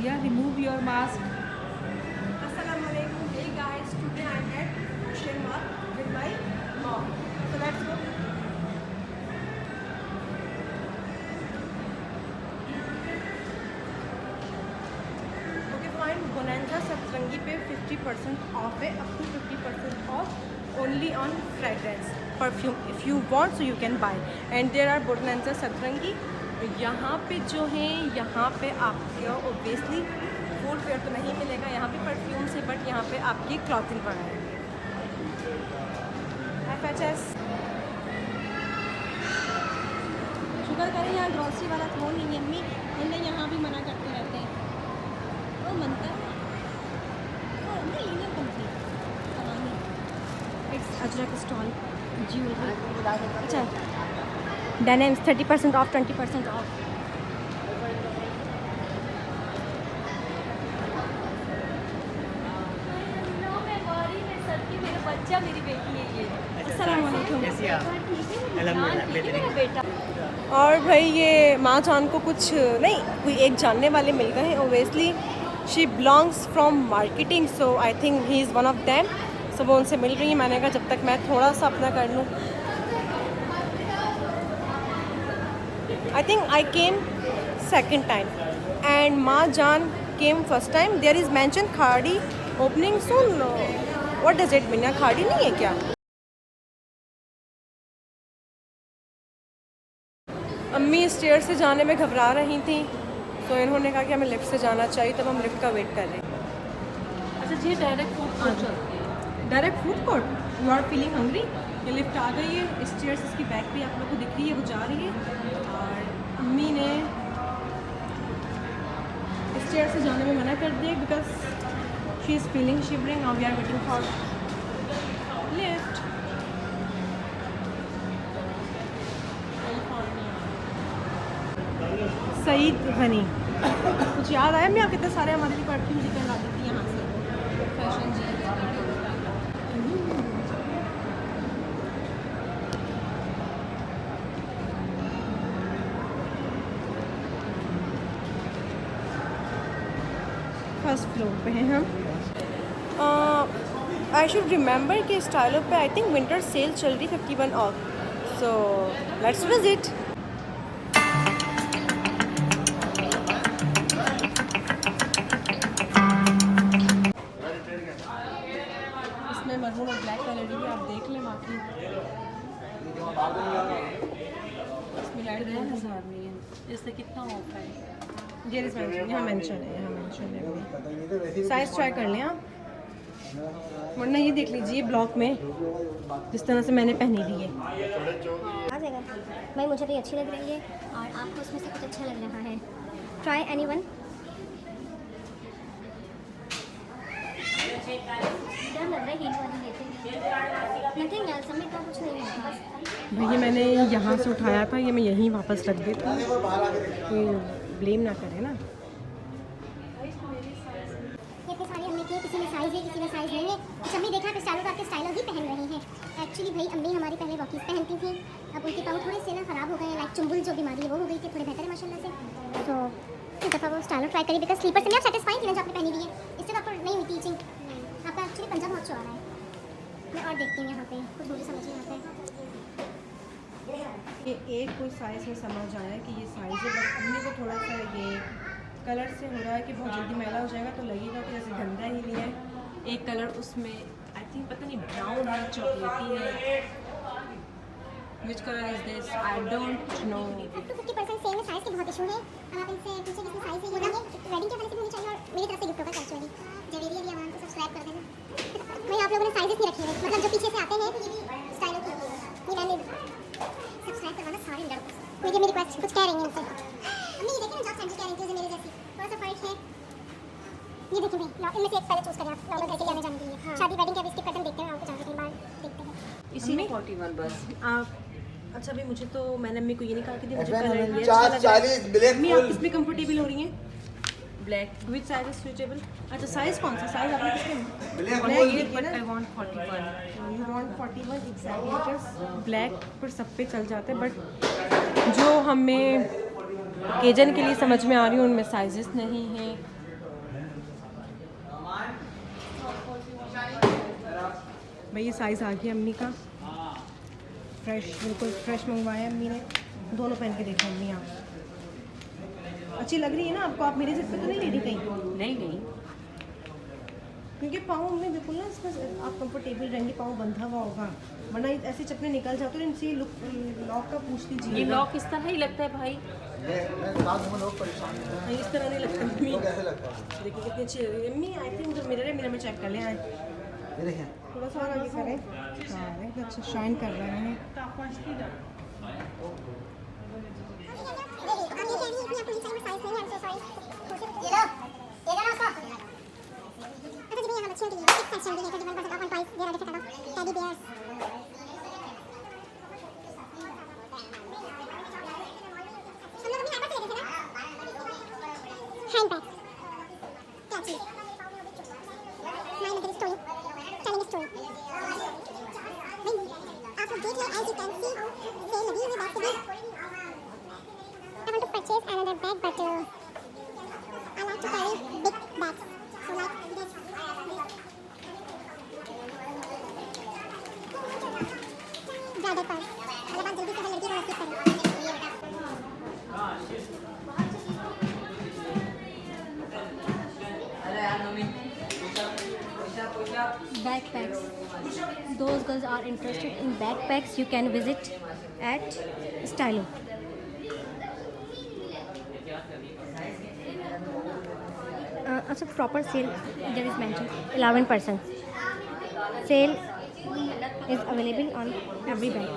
Jia, remove your mask. Assalamualaikum. Hey guys, today I'm at Ocean Mall with my mom. So let's go. Okay, fine. Bonanza Satrangi पे 50% off है, up to 50% off only on fragrance, perfume. If you want, so you can buy. And there are Bonanza Satrangi. यहाँ पे जो है, यहाँ पे आपको obviously food fair तो नहीं मिलेगा यहाँ पे परफ्यूम से, बट यहाँ पे आपकी क्लॉथिंग वगैरह FHS। शुगर करें यहाँ ग्रॉसरी वाला फोन नहीं है अम्मी, हमने यहाँ भी मना करते रहते हैं। वो मनता है अजरक स्टॉल जी। अच्छा, डेनिम्स 30% ऑफ, 20% ऑफ। मेरी बेटी है ये। अस्सलाम वालेकुम। बेटा और भाई ये माँ जान को कुछ नहीं, कोई एक जानने वाले मिल गए हैं। Obviously she belongs from marketing, so I think he is one of them. सो वो उनसे मिल रही है। मैंने कहा जब तक मैं थोड़ा सा अपना कर लूँ। I think I came second time and माँ जान came first time. There is mention Khaadi opening soon. What does it mean? Khaadi नहीं है क्या? अम्मी स्टेयर से जाने में घबरा रही थी, तो इन्होंने कहा कि हमें लिफ्ट से जाना चाहिए, तब हम लिफ्ट का वेट कर रहे हैं। अच्छा जी, डायरेक्ट फूड कोर्ट चलते हैं। Direct food court. You are feeling hungry? ये लिफ्ट आ गई है। स्टेयर्स इसकी बैक पे आप लोग को दिख रही है, वो जा रही है। और अम्मी ने स्टेयर से जाने में मना कर दिया because she is feeling shivering. Now we are waiting for lift. Saeed Ghani, कुछ याद आया? मैं आप कितने सारे हमारे लिए परफ्यूम निकल ला देती यहाँ से। फैशन जी। फर्स्ट फ्लोर पे हैं हम। आई शुड रिमेंबर कि स्टाइलो पे आई थिंक विंटर सेल चल रही 51 ऑफ। So let's visit. इसमें मरून और ब्लैक कलर भी आप देख लें। बाकी इसमें लाइट 1000 में है। इससे कितना ऑफ है? देयर इज मेंशन, यहाँ मेंशन है, यहाँ मेंशन है। साइज ट्राई कर लें आप, वरना ये देख लीजिए ब्लॉक में जिस तरह से मैंने पहनी दी है। आ जाएगा भाई, मुझे तो ये अच्छी लग रही है और आपको उसमें से कुछ अच्छा लग रहा है। Try anyone. डर लग रहा है हील वाली लेते हैं। नथिंग एल्स, हमें इतना कुछ नहीं है बस। भैया मैंने यहाँ से उठाया था, ये मैं यहीं वापस रख देती हूँ, कोई ब्लेम ना करे ना। ये इतनी सारी अम्मी की, किसी में साइज़ है किसी में साइज़ नहीं है। कुछ अम्मी देखा तो स्टाइलो आपके स्टाइलो ही पहन रही हैं। एक्चुअली भाई अम्मी हमारी पहले वॉकीज़ पहनती थी, अब उनके पाँव थोड़े से ना ख़राब हो गए हैं। लाइक चुंबुल जो बीमारी है वो हो गई थी, थोड़े बेहतर है माशाल्लाह से। तो इस दफ़ा वो स्टाइलो ट्राई करी बिकॉज स्लीपर से भी आप सेटिस्फाई थी ना जो आपने पहनी हुई है। इससे तो आपको नहीं हुई टीचिंग। आपका एक्चुअली पंजा बहुत चौड़ा है। मैं और देखती हूँ यहाँ पे, कुछ मुझे समझ नहीं आता है। ये एक कोई साइज़ में समझ आया कि ये साइज़ है, बट अम्मी को थोड़ा सा ये कलर से हो रहा है कि बहुत जल्दी मैला हो जाएगा, तो लगेगा कि जैसे गंदा ही नहीं है। एक कलर उसमें आई थिंक पता नहीं ब्राउन है, चॉकलेटी है। Which colour is this? I don't know. Up to 50% same है। साइज़ के बहुत इशू है। अब आप इनसे पूछे किसमें साइज़ है, ये वेडिंग के हवाले से भी होनी चाहिए और मेरी तरफ से गिफ्ट होगा एक्चुअली। जवेरी भी आवाम को सब्सक्राइब कर देना। मैं आप लोगों ने साइजेस नहीं रखे हैं, मतलब जो पीछे से आते हैं स्टाइलों के ये मैंने सब्सक्राइब करवाना सारे लड़कों से। मुझे मेरी रिक्वेस्ट कुछ कह रही हैं उनसे। अम्मी ये देखिए ना, जॉब सेंटर कह रही थी मेरे जैसी, थोड़ा सा फर्क है। ये देखिए भाई, इनमें से एक पहले चूज़ करें आप नॉर्मल घर के लिए आने जाने के लिए। शादी वेडिंग के इसके पैटर्न देखते हैं, आपको जाने के बाद देखते हैं। इसी में 41 बस। आप अच्छा भाई, मुझे तो मैंने अम्मी को ये नहीं कहा कि मुझे कलर ये अच्छा 40 लग रहा है। 40 ब्लैक अम्मी आप फुल। किस में कंफर्टेबल हो रही हैं? Black. Which size is suitable? अच्छा साइज कौन सा साइज आपने किसमें? Black black full. ये देखिए ना, I want 41। You want 41 exactly, because black पर सब पे चल जाते हैं, बट जो हमें ओकेजन के लिए समझ में आ रही है उनमें साइजेस नहीं हैं। भाई ये साइज़ आ गया अम्मी का, फ्रेश, बिल्कुल फ्रेश मंगवाया अम्मी ने। दोनों पहन के देखो अम्मी आप, अच्छी लग रही है ना आपको? आप मेरी जिद पे तो नहीं ले रही कहीं? नहीं नहीं, क्योंकि पाँव में बिल्कुल ना इसमें आप कंफर्टेबल रहेंगे, पाँव बंधा हुआ होगा, वरना ऐसे चप्पल निकल जाते हो। इनसे लॉक का पूछ ये लीजिए। लॉक इस तरह ही लगता है भाई। लोग परेशान हैं। नहीं, इस तरह नहीं लगता अम्मी। तो कैसे लगता है? देखिए कितनी अच्छी लग रही है अम्मी। आई थिंक जो मिरर है, मिरर में चेक कर लें आए, ये देखिए, थोड़ा सा और आगे करें। हाँ देखिए अच्छा शाइन कर रहे हैं। I want to purchase another bag, but I like to carry big bags. So like this. ज़्यादा पर मतलब आप जल्दी से हर लड़की को नसीब करें। Backpacks. Those girls are interested in backpacks. You can visit at Stylo. Also proper sale there is mentioned 11%. Sale is available on every bag.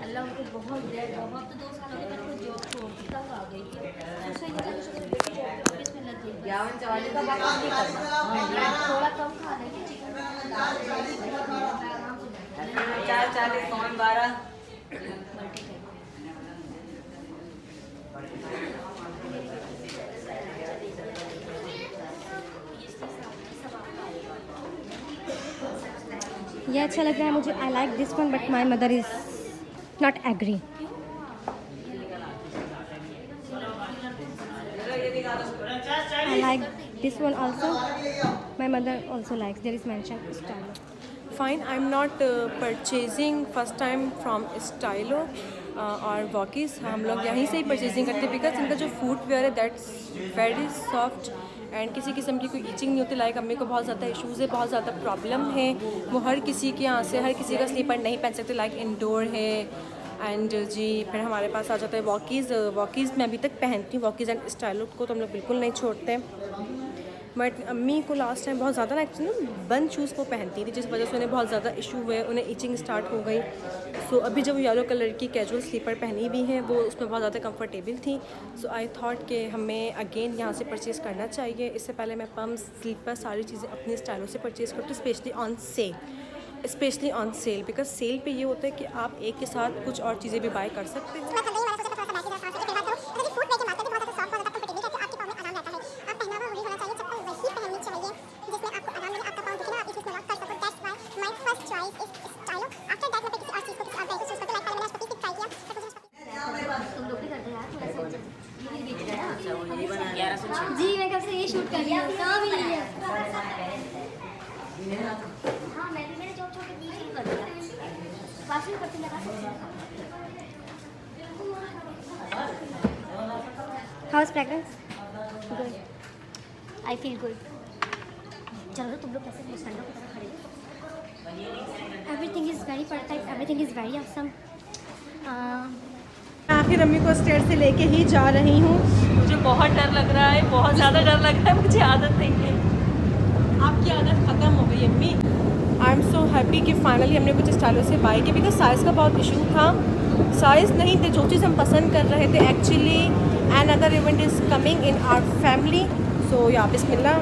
अल्लाह उनको बहुत दे, बहुत तो 2 साल हो गए मेरे को जॉब छोड़ दी, तब आ गई थी। दूसरा ये था कि मेरी बेटी जॉब ऑफिस में लग गई, यावन चावल का बात नहीं करना, थोड़ा कम खा लेंगे चिकन, चार 40 कौन 12 ये अच्छा लग रहा है मुझे. I like this one but my mother is not agree. I like this one also. My mother also likes. There is mentioned Stylo. Fine, I'm not purchasing first time from Stylo और वॉकीज़. हम लोग यहीं से ही purchasing करते हैं because इनका जो फूट where है दैट्स वेरी सॉफ्ट एंड किसी किस्म की कोई ईचिंग नहीं होती. लाइक अम्मी को बहुत ज़्यादा इश्यूज़ है, बहुत ज़्यादा प्रॉब्लम है. वो हर किसी के यहाँ से हर किसी का स्लीपर नहीं पहन सकते. लाइक इंडोर है एंड जी. फिर हमारे पास आ जाता है वॉकीज़. वॉकीज़ मैं अभी तक पहनती हूँ, वॉकीज़ एंड स्टाइलो को तो हम लोग बिल्कुल नहीं छोड़ते. बट अम्मी को लास्ट टाइम बहुत ज़्यादा ना एक्चुअली बंद शूज़ को पहनती थी, जिस वजह से उन्हें बहुत ज़्यादा इशू हुए, उन्हें इचिंग स्टार्ट हो गई. सो अभी जब येलो कलर की कैजुअल स्लीपर पहनी हुई हैं वो उसमें बहुत ज़्यादा कंफर्टेबल थी. सो आई थॉट कि हमें अगेन यहाँ से परचेज़ करना चाहिए. इससे पहले मैं पम्प स्लीपर सारी चीज़ें अपनी स्टाइलों से परचेज़ करती हूँ, specially on sale because sale पे ये होता है कि आप एक के साथ कुछ और चीज़ें भी बाय कर सकते हैं. जी मैं कब से ये शूट कर रही हूँ. कहाँ मिली है? हाँ मैंने जॉब छोड़ के बीच कर दिया. पास में करती लगा. House fragrance good. I feel good. चलो तुम लोग कैसे मुस्टैंडों की तरह खड़े हो. Everything is very perfect. Everything is very awesome. आखिर अम्मी को स्टेयर से लेके ही जा रही हूँ. मुझे बहुत डर लग रहा है, बहुत ज़्यादा डर लग रहा है. मुझे आदत नहीं है. आपकी आदत ख़त्म हो गई अम्मी. आई एम सो हैप्पी कि फाइनली हमने कुछ स्टाइलों से बाय की बिकॉज साइज़ का बहुत इशू था. साइज़ नहीं थे, जो चीज़ हम पसंद कर रहे थे. Actually an other event is coming in our family. So या बिस्मिल्लाह,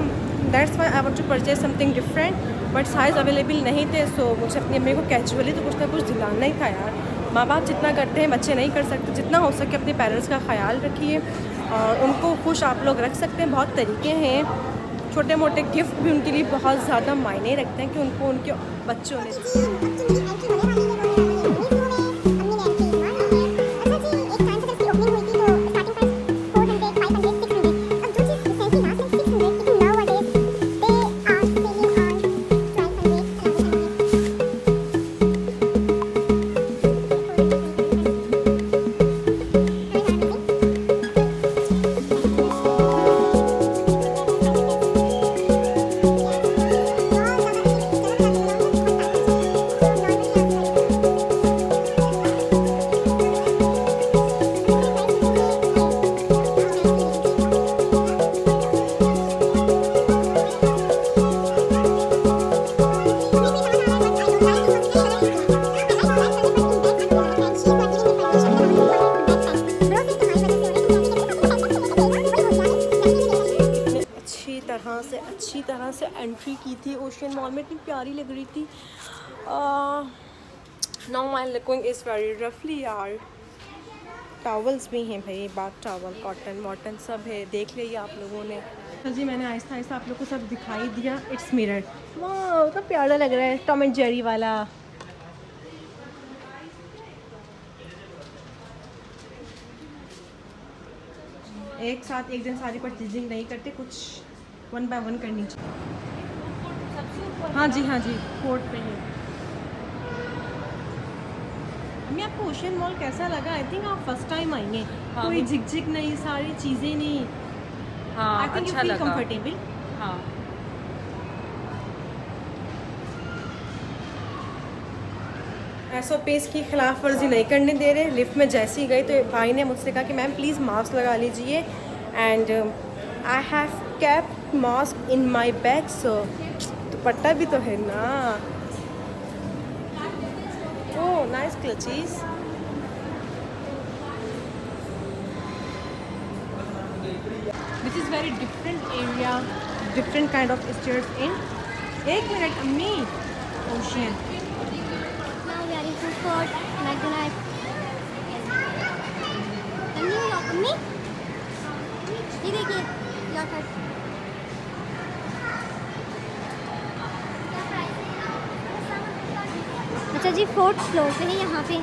that's why I want to purchase something different. But size available नहीं थे. सो मुझे अपनी अम्मी को कैजुअली तो कुछ ना कुछ दिलाना ही था यार. माँ बाप जितना करते हैं बच्चे नहीं कर सकते. जितना हो सके अपने पेरेंट्स का ख्याल रखिए और उनको खुश आप लोग रख सकते हैं. बहुत तरीके हैं. छोटे मोटे गिफ्ट भी उनके लिए बहुत ज़्यादा मायने रखते हैं कि उनको उनके बच्चों ने यहाँ से अच्छी तरह से एंट्री की थी ओशियन मॉल में, इतनी प्यारी लग रही थी। Now my looking is very रफली यार। टॉवल्स भी हैं भाई, बाथ टॉवल, कॉटन वॉटन सब है, देख लिया आप लोगों ने। तो जी मैंने आहिस्ता आहिस्ता आप लोग को सब दिखाई दिया। इट्स मिरर, वाह तो प्यारा लग रहा है, टॉम एंड जेरी वाला। एक साथ एक दिन सारी परचेजिंग नहीं करते, कुछ 1 बाय 1 करनी चाहिए। हाँ जी हाँ जी, फोर्थ पे ही। मैं आपको ओशियन मॉल कैसा लगा? आई थिंक आप फर्स्ट टाइम आएंगे। हाँ, कोई झिकझिक नहीं, सारी चीज़ें नहीं। हाँ आई थिंक यू अच्छा फील लगा। कंफर्टेबल। हाँ SOPs की खिलाफ वर्जी नहीं करने दे रहे। लिफ्ट में जैसे ही गई तो भाई ने मुझसे कहा कि मैम प्लीज़ मास्क लगा लीजिए, and I have kept mask in my bag so. दुपट्टा भी तो है ना। Oh nice clutches. This is very different area, different kind of stairs in. एक मिनट अम्मी, ocean Now we are in food court, McDonald's. अम्मी, ये देखिए your first. अच्छा जी, 4th फ्लोर पे है यहाँ पे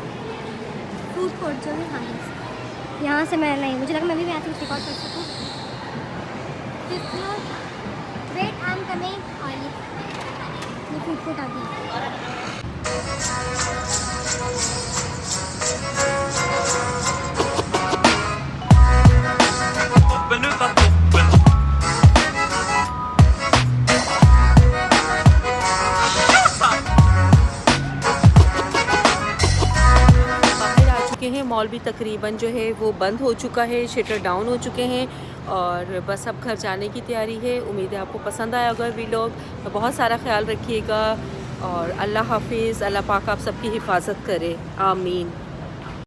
फूड कोर्ट जो है। हाँ यहाँ से मैं नहीं, मुझे लगा मैं भी आई थिंक रिकॉर्ड कर सकूँ। 5th floor, wait I am coming. और ये फूड कोर्ट आ गया। मॉल भी तकरीबन जो है वो बंद हो चुका है, शटर डाउन हो चुके हैं और बस अब घर जाने की तैयारी है। उम्मीद है आपको पसंद आया होगा वीडियो। तो बहुत सारा ख्याल रखिएगा और अल्लाह हाफिज़। अल्लाह पाक आप सबकी हिफाजत करे, आमीन।